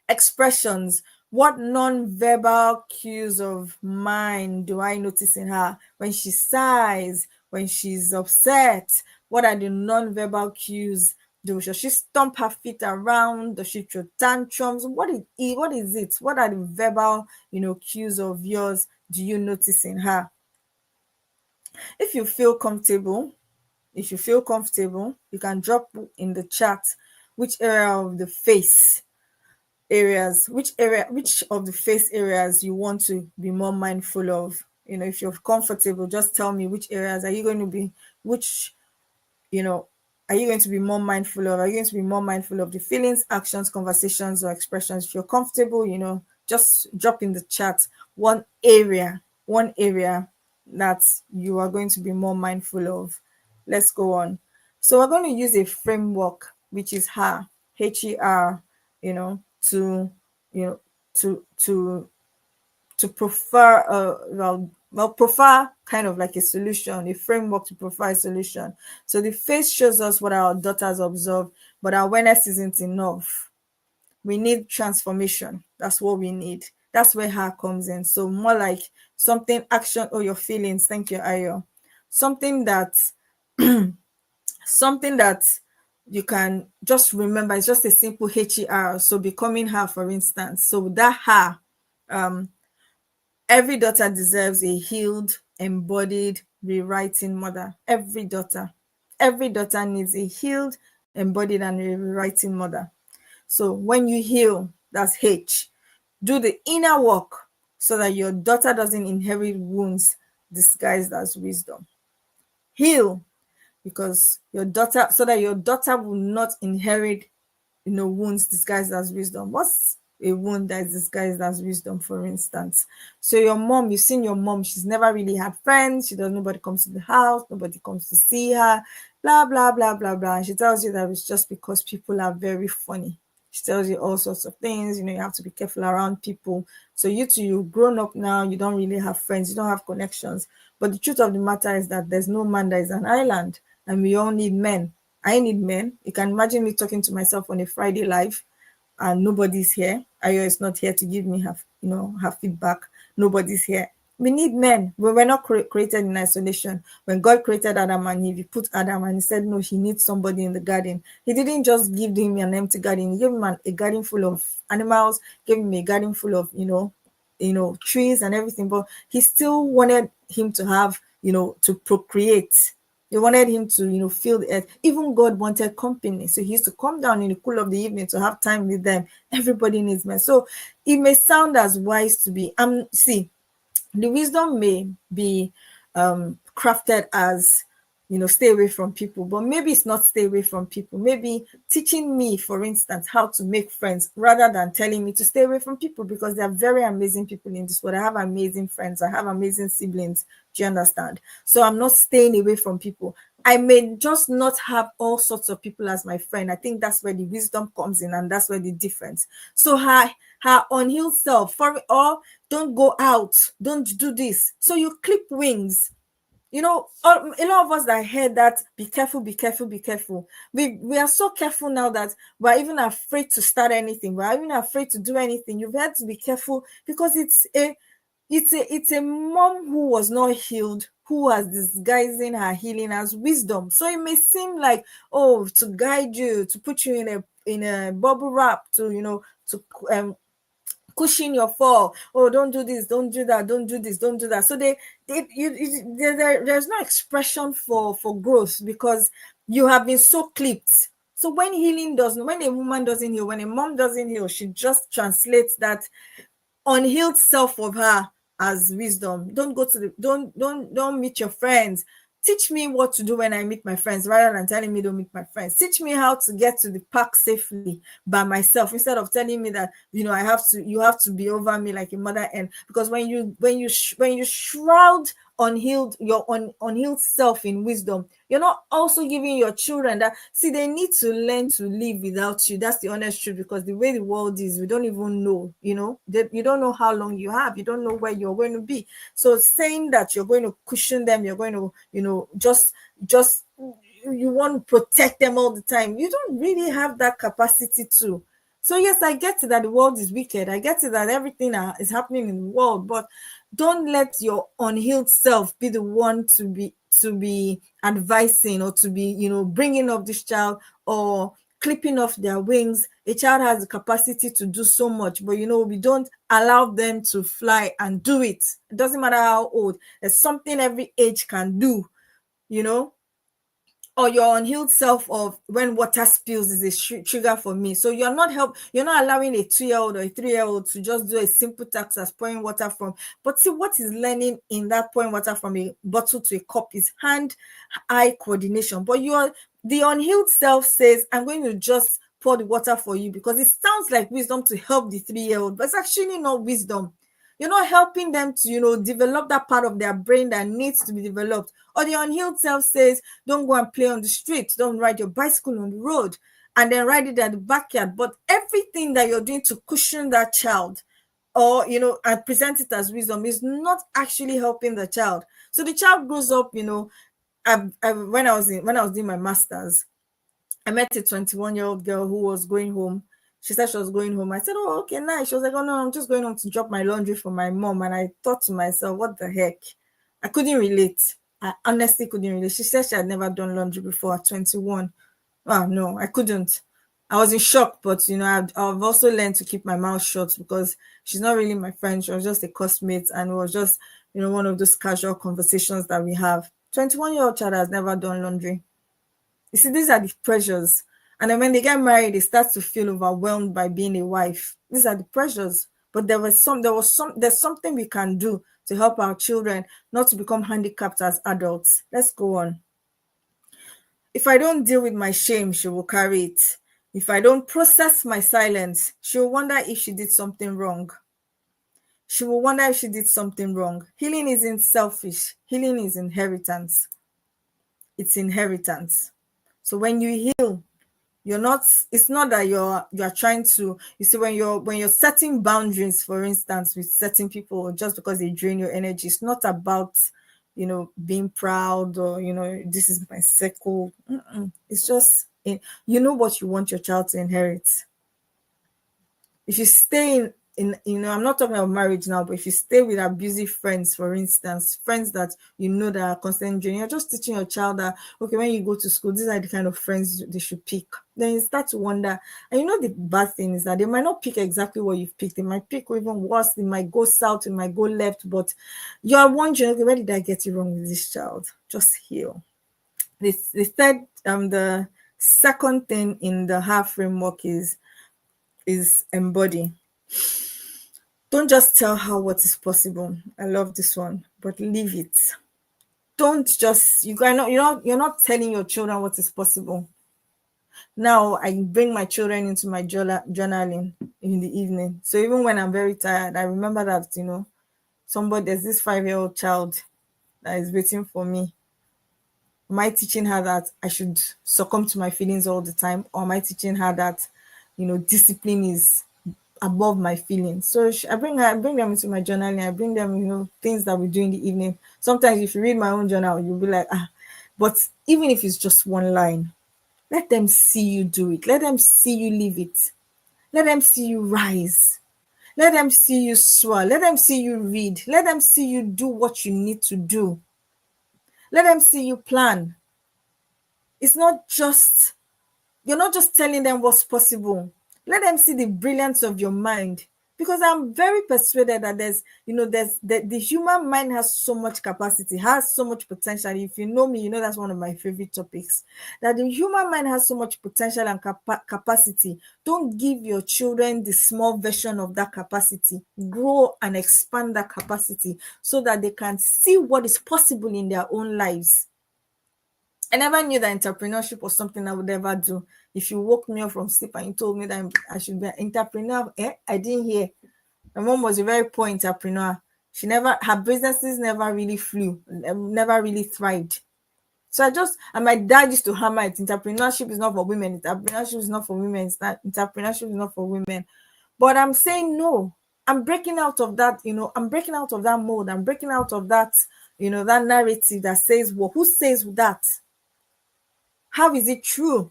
Expressions. What non-verbal cues of mine do I notice in her? When she sighs, when she's upset, what are the non-verbal cues? Does she stomp her feet around? Does she throw tantrums? What is it? What are the verbal, cues of yours do you notice in her? If you feel comfortable, you can drop in the chat which area of the face areas, which of the face areas you want to be more mindful of. If you're comfortable, just tell me which areas are you going to be, which you know, are you going to be more mindful of? Are you going to be more mindful of the feelings, actions, conversations, or expressions? If you're comfortable, just drop in the chat one area that you are going to be more mindful of. Let's go on. So we're going to use a framework, which is H.E.R, H-E-R, to you know to prefer prefer kind of like a solution, a framework to provide solution. So the face shows us what our daughters observe, but our awareness isn't enough. We need transformation. That's what we need. That's where her comes in. So more like something action or your feelings. Thank you, Ayo. Something that something that you can just remember. It's just a simple H-E-R. So becoming her, for instance. So that her, every daughter deserves a healed, embodied, rewriting mother. Every daughter. Every daughter needs a healed, embodied, and a rewriting mother. So when you heal, that's H, do the inner work so that your daughter doesn't inherit wounds disguised as wisdom. Heal because so that your daughter will not inherit wounds disguised as wisdom. What's a wound that is disguised as wisdom, for instance? So your mom, you've seen your mom, she's never really had friends. Nobody comes to the house, nobody comes to see her, blah blah blah blah blah. And she tells you that it's just because people are very funny. She tells you all sorts of things. You have to be careful around people. So you've grown up now, you don't really have friends, you don't have connections. But the truth of the matter is that there's no man that is an island, and we all need men. I need men. You can imagine me talking to myself on a Friday live and nobody's here. Ayo is not here to give me her feedback. Nobody's here. We need men. We were not created in isolation. When God created Adam and Eve, he put Adam and he said, no, he needs somebody in the garden. He didn't just give him an empty garden. He gave him a garden full of animals, gave him a garden full of, trees and everything. But he still wanted him to have, to procreate. They wanted him to, feel the earth. Even God wanted company. So he used to come down in the cool of the evening to have time with them. Everybody needs men. So it may sound as wise to be, see, the wisdom may be crafted as, stay away from people, but maybe it's not stay away from people. Maybe teaching me, for instance, how to make friends rather than telling me to stay away from people, because there are very amazing people in this world. I have amazing friends. I have amazing siblings. Do you understand? So I'm not staying away from people. I may just not have all sorts of people as my friend. I think that's where the wisdom comes in, and that's where the difference. So her unhealed self, or don't go out, don't do this. So you clip wings. A lot of us that heard that, be careful, be careful, be careful. We are so careful now that we're even afraid to start anything. We're even afraid to do anything. You've had to be careful because it's a mom who was not healed, who was disguising her healing as wisdom. So it may seem like, oh, to guide you, to put you in a bubble wrap, to to cushion your fall. Oh, don't do this, don't do that, don't do this, don't do that. So there's no expression for growth, because you have been so clipped. So when when a woman doesn't heal, when a mom doesn't heal, she just translates that unhealed self of her as wisdom. Don't go to the don't meet your friends. Teach me what to do when I meet my friends, rather than telling me don't meet my friends. Teach me how to get to the park safely by myself, instead of telling me that you have to be over me like a mother hen. Because when you shroud unhealed self in wisdom, you're not also giving your children that. See, they need to learn to live without you. That's the honest truth, because the way the world is, we don't even know. You don't know how long you have. You don't know where you're going to be. So saying that you're going to cushion them, you're going to just you want to protect them all the time, you don't really have that capacity to. So yes, I get it that the world is wicked. I get it that everything is happening in the world, but don't let your unhealed self be the one to be advising, or to be bringing up this child, or clipping off their wings. A child has the capacity to do so much, but we don't allow them to fly and do it. It doesn't matter how old. There's something every age can do, you know or your unhealed self of when water spills is a trigger for me. So you're not allowing a 2-year-old or a 3-year-old to just do a simple task as pouring water from. But see, what is learning in that pouring water from a bottle to a cup is hand-eye coordination. But the unhealed self says, I'm going to just pour the water for you, because it sounds like wisdom to help the 3-year-old, but it's actually not wisdom. You're not helping them to, develop that part of their brain that needs to be developed. Or the unhealed self says, don't go and play on the street. Don't ride your bicycle on the road, and then ride it at the backyard. But everything that you're doing to cushion that child, or, and present it as wisdom, is not actually helping the child. So the child grows up, when I was doing my master's, I met a 21-year-old girl who was going home. She said she was going home. I said, oh, okay, nice. She was like, oh, no, I'm just going home to drop my laundry for my mom. And I thought to myself, what the heck? I couldn't relate. I honestly couldn't relate. She said she had never done laundry before at 21. Oh, no, I couldn't. I was in shock, but, I've also learned to keep my mouth shut, because she's not really my friend. She was just a classmate, and it was just, one of those casual conversations that we have. 21-year-old child has never done laundry. You see, these are the pressures. And then when they get married, they start to feel overwhelmed by being a wife. These are the pressures. But there's something we can do to help our children not to become handicapped as adults. Let's go on. If I don't deal with my shame, she will carry it. If I don't process my silence, she will wonder if she did something wrong. She will wonder if she did something wrong. Healing isn't selfish. Healing is inheritance. It's inheritance. So when you heal, it's not that you're trying to, you see, when you're setting boundaries, for instance, with certain people, just because they drain your energy, it's not about being proud, or this is my circle. It's just you know what you want your child to inherit. If you stay in I'm not talking about marriage now, but if you stay with abusive friends, for instance, friends that that are constantly draining, you're just teaching your child that, okay, when you go to school, these are the kind of friends they should pick. Then you start to wonder. And the bad thing is that they might not pick exactly what you've picked. They might pick even worse. They might go south, it might go left, but you're wondering, okay, where did I get it wrong with this child? Just heal. The second thing in the H.E.R framework is embody. Don't just tell her what is possible. I love this one, but leave it. Don't just you're not telling your children what is possible. Now I bring my children into my journaling in the evening. So even when I'm very tired, I remember that there's this 5-year-old child that is waiting for me. Am I teaching her that I should succumb to my feelings all the time, or am I teaching her that discipline is above my feelings? So I bring them into my journaling. I bring them things that we do in the evening. Sometimes if you read my own journal, you'll be like, but even if it's just one line, let them see you do it. Let them see you live it. Let them see you rise. Let them see you soar. Let them see you read. Let them see you do what you need to do. Let them see you plan. It's not just You're not just telling them what's possible. Let them see the brilliance of your mind. Because I'm very persuaded that the human mind has so much capacity, has so much potential. If you know me, that's one of my favorite topics. That the human mind has so much potential and capacity. Don't give your children the small version of that capacity. Grow and expand that capacity so that they can see what is possible in their own lives. I never knew that entrepreneurship was something I would ever do. If you woke me up from sleep and you told me that I should be an entrepreneur, I didn't hear. My mom was a very poor entrepreneur. Her businesses never really flew, never really thrived. So and my dad used to hammer it. Entrepreneurship is not for women. Entrepreneurship is not for women. Entrepreneurship is not for women. But I'm saying no. I'm breaking out of that, I'm breaking out of that mold. I'm breaking out of that, that narrative that says, well, who says that? How is it true?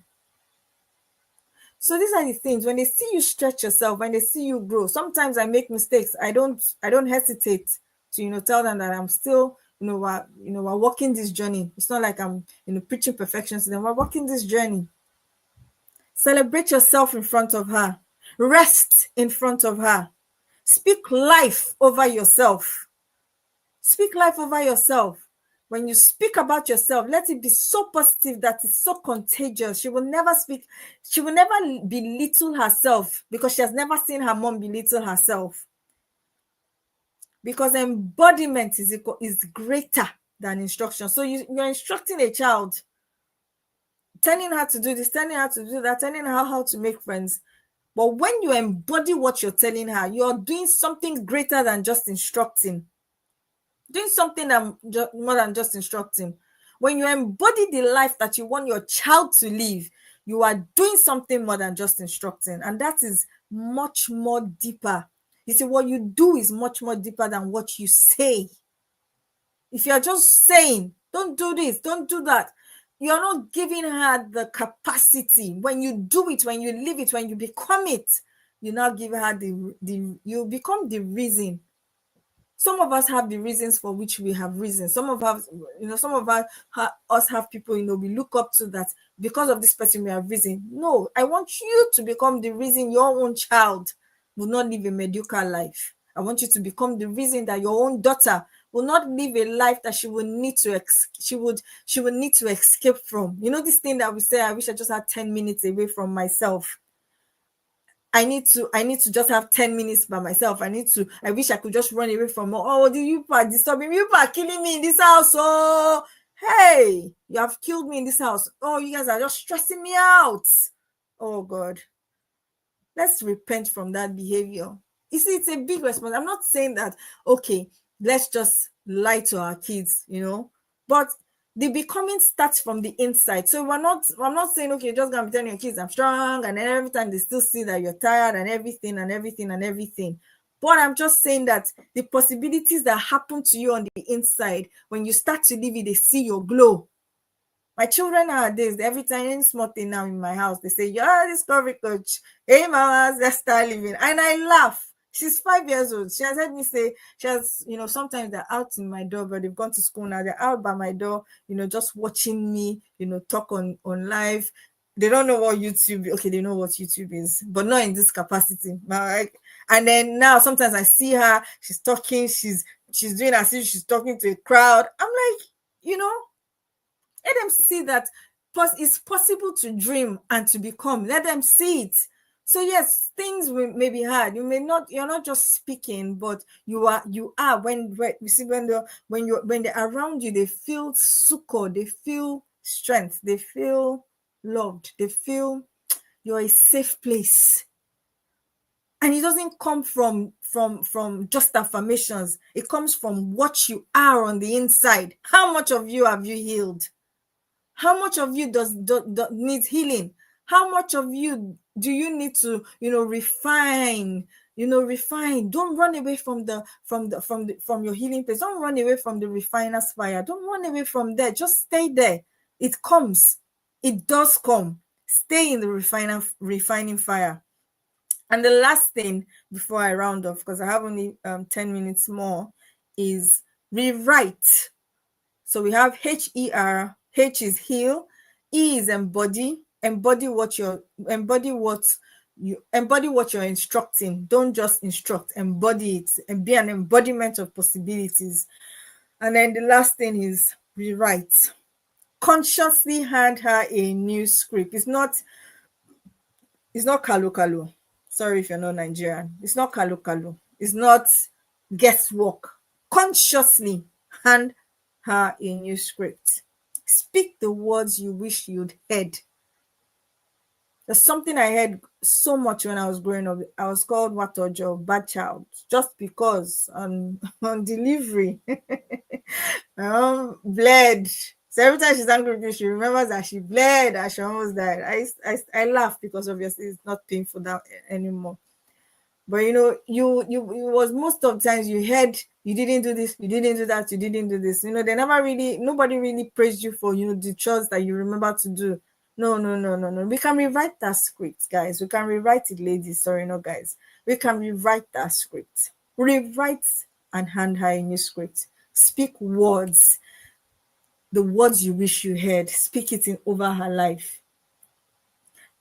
So these are the things. When they see you stretch yourself, when they see you grow, sometimes I make mistakes. I don't hesitate to tell them that I'm still we're walking this journey. It's not like I'm preaching perfection to them. We're walking this journey. Celebrate yourself in front of her. Rest in front of her. Speak life over yourself. Speak life over yourself. When you speak about yourself, let it be so positive that it's so contagious. She will never belittle herself because she has never seen her mom belittle herself. Because embodiment is greater than instruction. So you're instructing a child, telling her to do this, telling her to do that, telling her how to make friends. But when you embody what you're telling her, you're doing something greater than just instructing. Doing something more than just instructing. When you embody the life that you want your child to live, you are doing something more than just instructing. And that is much more deeper. You see, what you do is much more deeper than what you say. If you're just saying, don't do this, don't do that, you're not giving her the capacity. When you do it, when you live it, when you become it, you now give her you become the reason. Some of us have the reasons for which we have reasons. Some of us, have people, we look up to, that because of this person we have reason. No, I want you to become the reason your own child will not live a mediocre life. I want you to become the reason that your own daughter will not live a life that she would need to need to escape from. This thing that we say, I wish I just had 10 minutes away from myself. I need to just have 10 minutes by myself. I wish I could just run away from, you people are disturbing me. You people are killing me in this house. Oh, hey, you have killed me in this house. Oh, you guys are just stressing me out. Oh God. Let's repent from that behavior. You see, it's a big response. I'm not saying that, okay, let's just lie to our kids, but the becoming starts from the inside. So I'm not saying, okay, you're just gonna be telling your kids I'm strong, and then every time they still see that you're tired and everything and everything and everything. But I'm just saying that the possibilities that happen to you on the inside, when you start to live it, they see your glow. My children nowadays, every time any small thing now in my house, they say, you're a discovery coach. Hey, mama, let's start living. And I laugh. She's 5 years old. She has heard me say, sometimes they're out in my door, but they've gone to school now. They're out by my door, just watching me, talk on live. They don't know what YouTube, okay, they know what YouTube is, but not in this capacity. And then now sometimes I see her, she's talking, she's doing as if she's talking to a crowd. I'm like, Let them see that it's possible to dream and to become. Let them see it. So yes, things may be hard. You're not just speaking, but you are when you see when they're around you, they feel succor, they feel strength, they feel loved, they feel you're a safe place. And it doesn't come from just affirmations. It comes from what you are on the inside. How much of you have you healed? How much of you needs healing? How much of you do you need to refine? Refine. Don't run away from your healing place. Don't run away from the refiner's fire. Don't run away from there. Just stay there. It comes. It does come. Stay in the refining fire. And the last thing before I round off, because I have only 10 minutes more, is rewrite. So we have H.E.R. H is heal, E is embody. Embody what you're instructing. Don't just instruct, embody it and be an embodiment of possibilities. And then the last thing is rewrite. Consciously hand her a new script. It's not kalu kalu. Sorry if you're not Nigerian. It's not kalu kalu. It's not guesswork. Consciously hand her a new script. Speak the words you wish you'd heard. There's something I heard so much when I was growing up. I was called Watojo, bad child, just because on delivery. Bled. So every time she's angry with me, she remembers that she bled and she almost died. I laugh because obviously it's not painful that anymore. But it was most of the times you heard you didn't do this, you didn't do that, you didn't do this. Nobody really praised you for the chores that you remember to do. No. We can rewrite that script, guys. We can rewrite it, ladies. Sorry, no, guys. We can rewrite that script. Rewrite and hand her a new script. Speak words. The words you wish you heard. Speak it in over her life.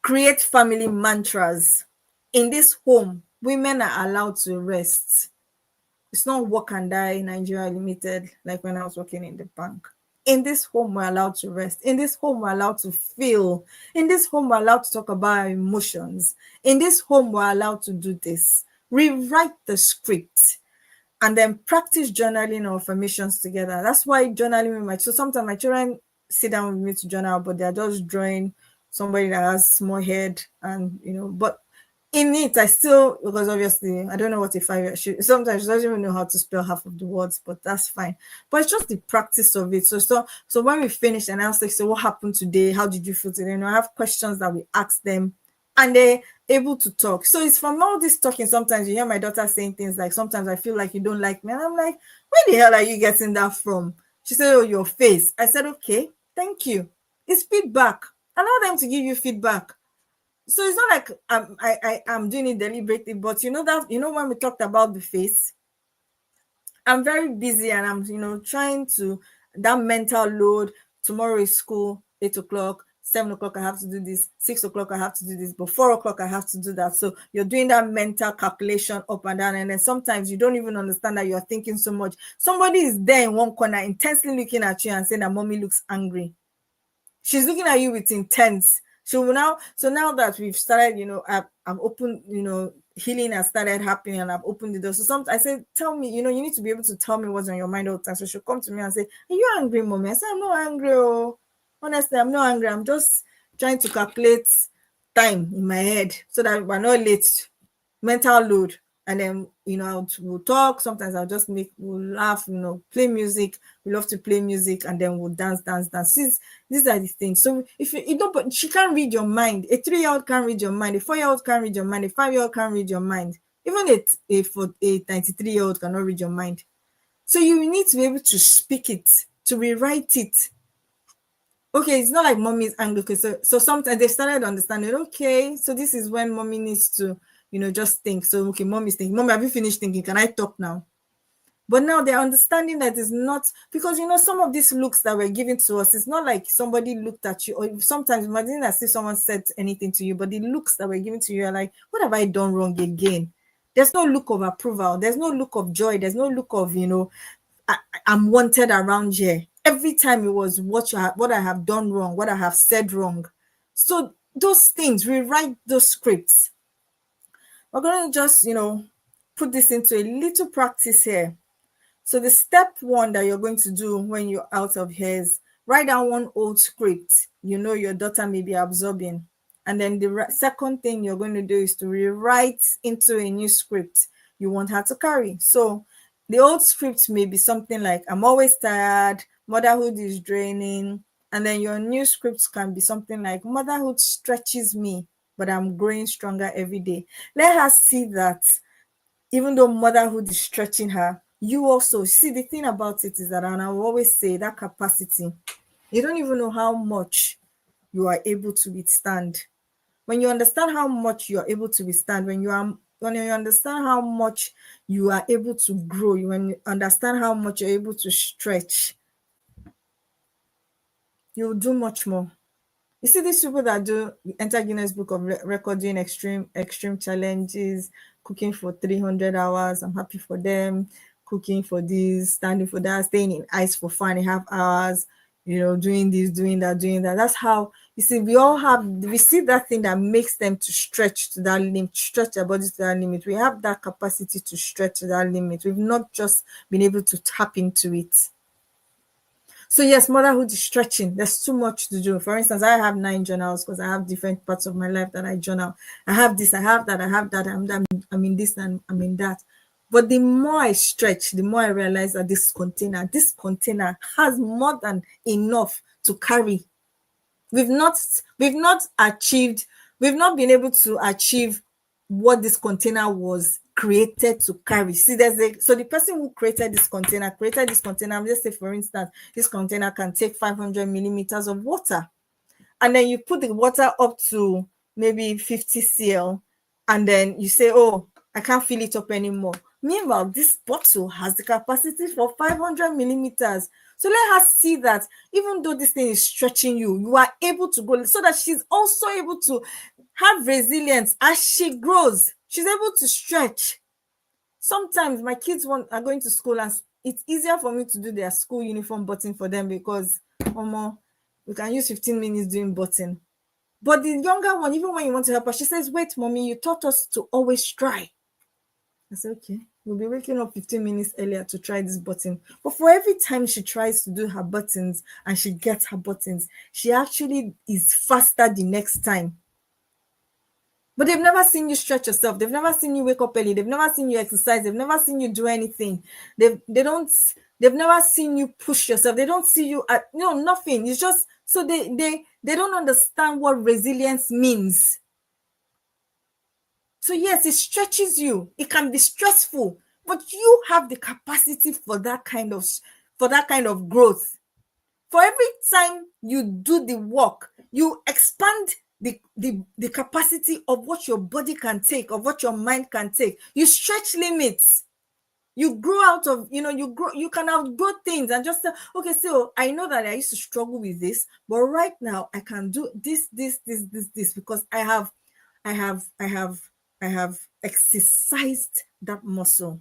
Create family mantras. In this home, women are allowed to rest. It's not work and die Nigeria Limited, like when I was working in the bank. In this home, we're allowed to rest. In this home, we're allowed to feel. In this home, we're allowed to talk about our emotions. In this home, we're allowed to do this. Rewrite the script and then practice journaling or affirmations together. That's why journaling so sometimes my children sit down with me to journal, but they're just drawing somebody that has small head and but in it, I still, because obviously I don't know what a 5-year sometimes she doesn't even know how to spell half of the words, but that's fine. But it's just the practice of it. So when we finish and I was like, so what happened today? How did you feel today? I have questions that we ask them and they're able to talk. So it's from all this talking. Sometimes you hear my daughter saying things like, sometimes I feel like you don't like me. And I'm like, where the hell are you getting that from? She said, oh, your face. I said, okay, thank you. It's feedback. Allow them to give you feedback. So it's not like I'm doing it deliberately, but when we talked about the face, I'm very busy and I'm trying to that mental load. Tomorrow is school, 8 o'clock, 7 o'clock I have to do this, 6 o'clock I have to do this, but 4 o'clock I have to do that. So you're doing that mental calculation up and down, and then sometimes you don't even understand that you're thinking so much. Somebody is there in one corner intensely looking at you and saying that mommy looks angry. She's looking at you with intense. So now that we've started, I've opened, healing has started happening and I've opened the door. So I said, tell me, you need to be able to tell me what's on your mind all the time. So she'll come to me and say, are you angry, mommy? I said, I'm not angry. Oh, honestly, I'm not angry. I'm just trying to calculate time in my head so that we're not late. Mental load. And then, we'll talk. Sometimes we'll laugh, play music. We love to play music and then we'll dance. These are the things. So if you don't, but she can't read your mind. A 3-year-old can't read your mind. A 4-year-old can't read your mind. A 5-year-old can't read your mind. Even a 93-year-old cannot read your mind. So you need to be able to speak it, to rewrite it. Okay, it's not like mommy is angry. Okay, so sometimes they started understanding, okay, so this is when mommy needs to just think. So, okay, mommy's thinking, mommy, have you finished thinking? Can I talk now? But now they're understanding that it's not, because, some of these looks that were given to us, it's not like somebody looked at you, or sometimes imagine as if someone said anything to you, but the looks that were given to you are like, what have I done wrong again? There's no look of approval. There's no look of joy. There's no look of, I'm wanted around here. Every time it was what I have done wrong, what I have said wrong. So those things, rewrite those scripts. We're going to just, put this into a little practice here. So the step one that you're going to do when you're out of here is write down one old script your daughter may be absorbing. And then the second thing you're going to do is to rewrite into a new script you want her to carry. So the old script may be something like, I'm always tired, motherhood is draining. And then your new script can be something like, motherhood stretches me, but I'm growing stronger every day. Let her see that even though motherhood is stretching her, you also see, the thing about it is that, and I will always say, that capacity, you don't even know how much you are able to withstand. When you understand how much you are able to withstand, when you understand how much you are able to grow, when you understand how much you're able to stretch, you'll do much more. You see these people that do enter Guinness Book of Record doing extreme challenges, cooking for 300 hours. I'm happy for them. Cooking for this, standing for that, staying in ice for 4.5 hours, doing this, doing that, doing that. That's how, you see, we see that thing that makes them to stretch to that limit, stretch their bodies to that limit. We have that capacity to stretch to that limit. We've not just been able to tap into it. So yes, motherhood is stretching. There's too much to do. For instance, I have 9 journals because I have different parts of my life that I journal. I have this, I have that, I have that. I'm in this and I'm in that. But the more I stretch, the more I realize that this container has more than enough to carry. We've not been able to achieve what this container was created to carry. See, so the person who created this container, let's say for instance, this container can take 500 millimeters of water. And then you put the water up to maybe 50 cl, and then you say, oh, I can't fill it up anymore. Meanwhile, this bottle has the capacity for 500 millimeters. So let her see that even though this thing is stretching you, you are able to go, so that she's also able to have resilience as she grows. She's able to stretch. Sometimes my kids are going to school, and it's easier for me to do their school uniform button for them because we can use 15 minutes doing button. But the younger one, even when you want to help her, she says, wait, mommy, you taught us to always try. I said, okay, we'll be waking up 15 minutes earlier to try this button. But for every time she tries to do her buttons and she gets her buttons, she actually is faster the next time. But they've never seen you stretch yourself. They've never seen you wake up early. They've never seen you exercise. They've never seen you do anything. They've never seen you push yourself. They don't see you at nothing. It's just, so they don't understand what resilience means. So yes, it stretches you. It can be stressful, but you have the capacity for that kind of growth. For every time you do the work, you expand the capacity of what your body can take, of what your mind can take. You stretch limits. You grow out of, you can outgrow things and just say, okay, so I know that I used to struggle with this, but right now I can do this, because I have exercised that muscle.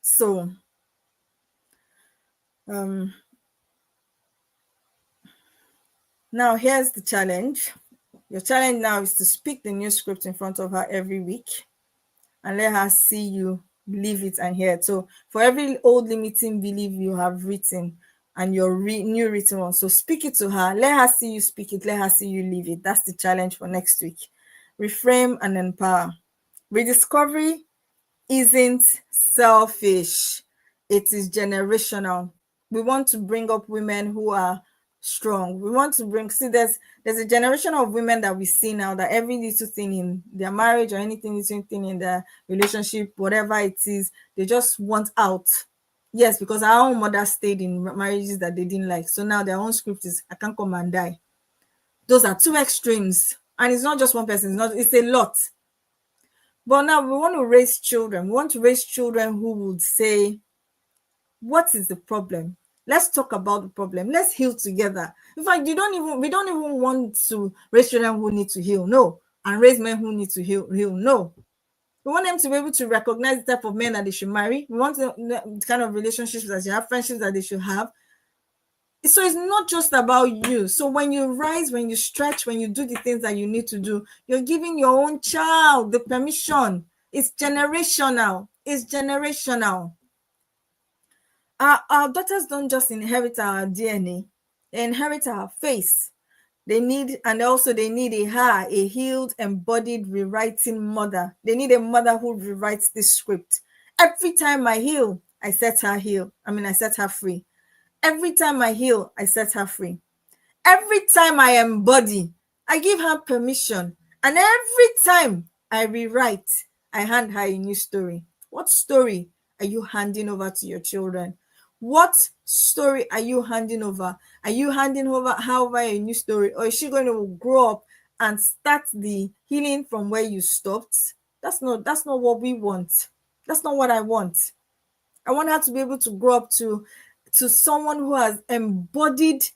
So now here's the challenge. Your challenge now is to speak the new script in front of her every week and let her see you live it and hear it. So for every old limiting belief you have written and your new written one, so speak it to her. Let her see you speak it. Let her see you live it. That's the challenge for next week. Reframe and empower. Rediscovery isn't selfish. It is generational. We want to bring up women who are strong. We want to there's a generation of women that we see now that every little thing in their marriage or anything, little thing in their relationship, whatever it is, they just want out. Yes, because our own mother stayed in marriages that they didn't like. So now their own script is, I can't come and die. Those are two extremes. And it's not just one person, it's a lot. But now we want to raise children. We want to raise children who would say, what is the problem? Let's talk about the problem. Let's heal together. In fact, we don't even want to raise children who need to heal. No. And raise men who need to heal. No. We want them to be able to recognize the type of men that they should marry. We want the kind of relationships that they have, friendships that they should have. So it's not just about you. So when you rise, when you stretch, when you do the things that you need to do, you're giving your own child the permission. It's generational. It's generational. Our daughters don't just inherit our DNA, they inherit our face. They need, and also they need a healed, embodied, rewriting mother. They need a mother who rewrites this script. Every time I heal, I set her heal. I set her free. Every time I heal, I set her free. Every time I embody, I give her permission. And every time I rewrite, I hand her a new story. What story are you handing over to your children? What story are you handing over? Are you handing over a new story? Or is she going to grow up and start the healing from where you stopped? That's not what we want. That's not what I want. I want her to be able to grow up to someone who has embodied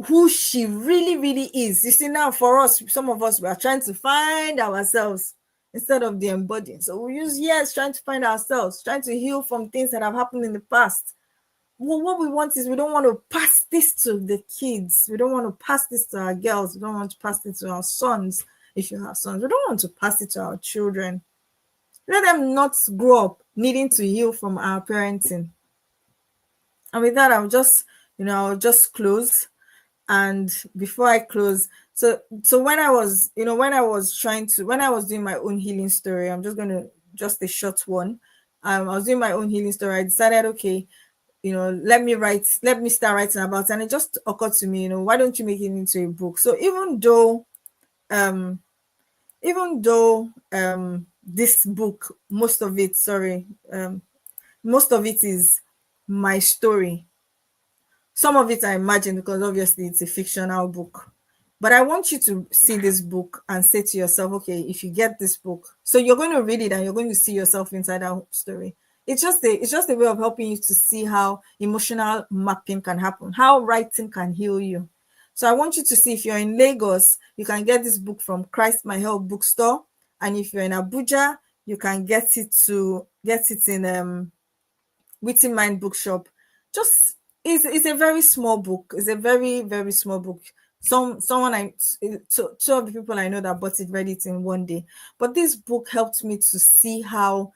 who she really, really is. You see, now for us, some of us, we are trying to find ourselves instead of the embodying. So we use years trying to find ourselves, trying to heal from things that have happened in the past. Well, what we want is, we don't want to pass this to the kids. We don't want to pass this to our girls. We don't want to pass it to our sons. If you have sons, we don't want to pass it to our children. Let them not grow up needing to heal from our parenting. And with that, I'll just close. And before I close, so when I was doing my own healing story, I'm just gonna just a short one. I was doing my own healing story. I decided, okay, let me start writing about it. And it just occurred to me, why don't you make it into a book? So um even though this book, most of it is my story. Some of it I imagine, because obviously it's a fictional book. But I want you to see this book and say to yourself, okay, if you get this book, so you're going to read it and you're going to see yourself inside that story. It's just a way of helping you to see how emotional mapping can happen, how writing can heal you. So I want you to see, if you're in Lagos, you can get this book from Christ My Help bookstore. And if you're in Abuja, you can get it in Witty Mind Bookshop. Just it's a very small book. It's a very, very small book. Two of the people I know that bought it read it in one day. But this book helped me to see how,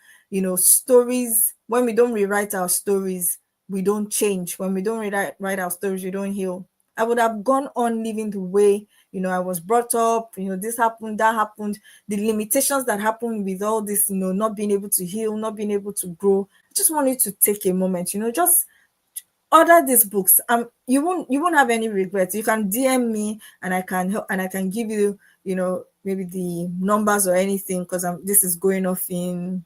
stories, when we don't rewrite our stories, we don't change. When we don't write our stories, we don't heal. I would have gone on living the way, I was brought up, this happened, that happened, the limitations that happened with all this, not being able to heal, not being able to grow. I just want you to take a moment, just order these books. You won't have any regrets. You can DM me, and I can help, and I can give you, maybe the numbers or anything, because this is going off in,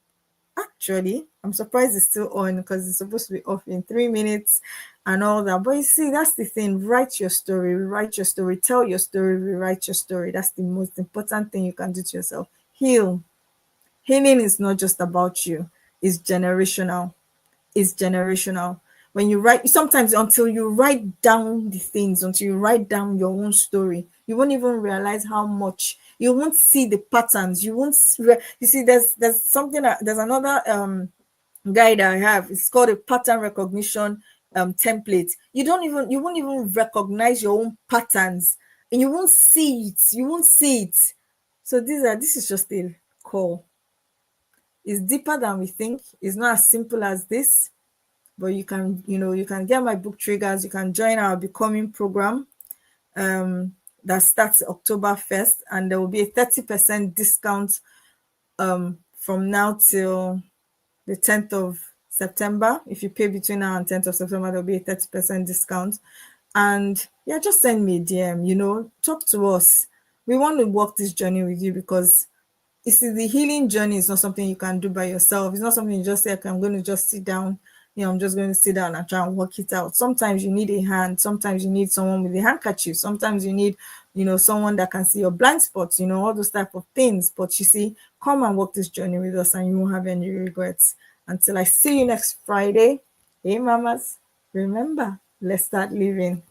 actually, I'm surprised it's still on, because it's supposed to be off in 3 minutes and all that. But you see, that's the thing. Write your story, rewrite your story, tell your story, rewrite your story. That's the most important thing you can do to yourself. Heal. Healing is not just about you, it's generational. It's generational. When you write, sometimes until you write down the things, until you write down your own story, you won't even realize how much, you won't see the patterns. You won't you see, there's something there's another guide I have. It's called a pattern recognition template. You won't even recognize your own patterns, and you won't see it. You won't see it. So this is just a call. It's deeper than we think. It's not as simple as this. But you can get my book triggers. You can join our becoming program that starts October 1st, and there will be a 30% discount from now till the 10th of September. If you pay between now and 10th of September, there'll be a 30% discount. And yeah, just send me a DM, talk to us. We want to walk this journey with you, because you see, the healing journey is not something you can do by yourself. It's not something you just say, okay, I'm going to just sit down. I'm just going to sit down and try and work it out. Sometimes you need a hand. Sometimes you need someone with a handkerchief. Sometimes you need, someone that can see your blind spots, all those type of things. But you see, come and walk this journey with us, and you won't have any regrets. Until I see you next Friday. Hey, mamas, remember, let's start living.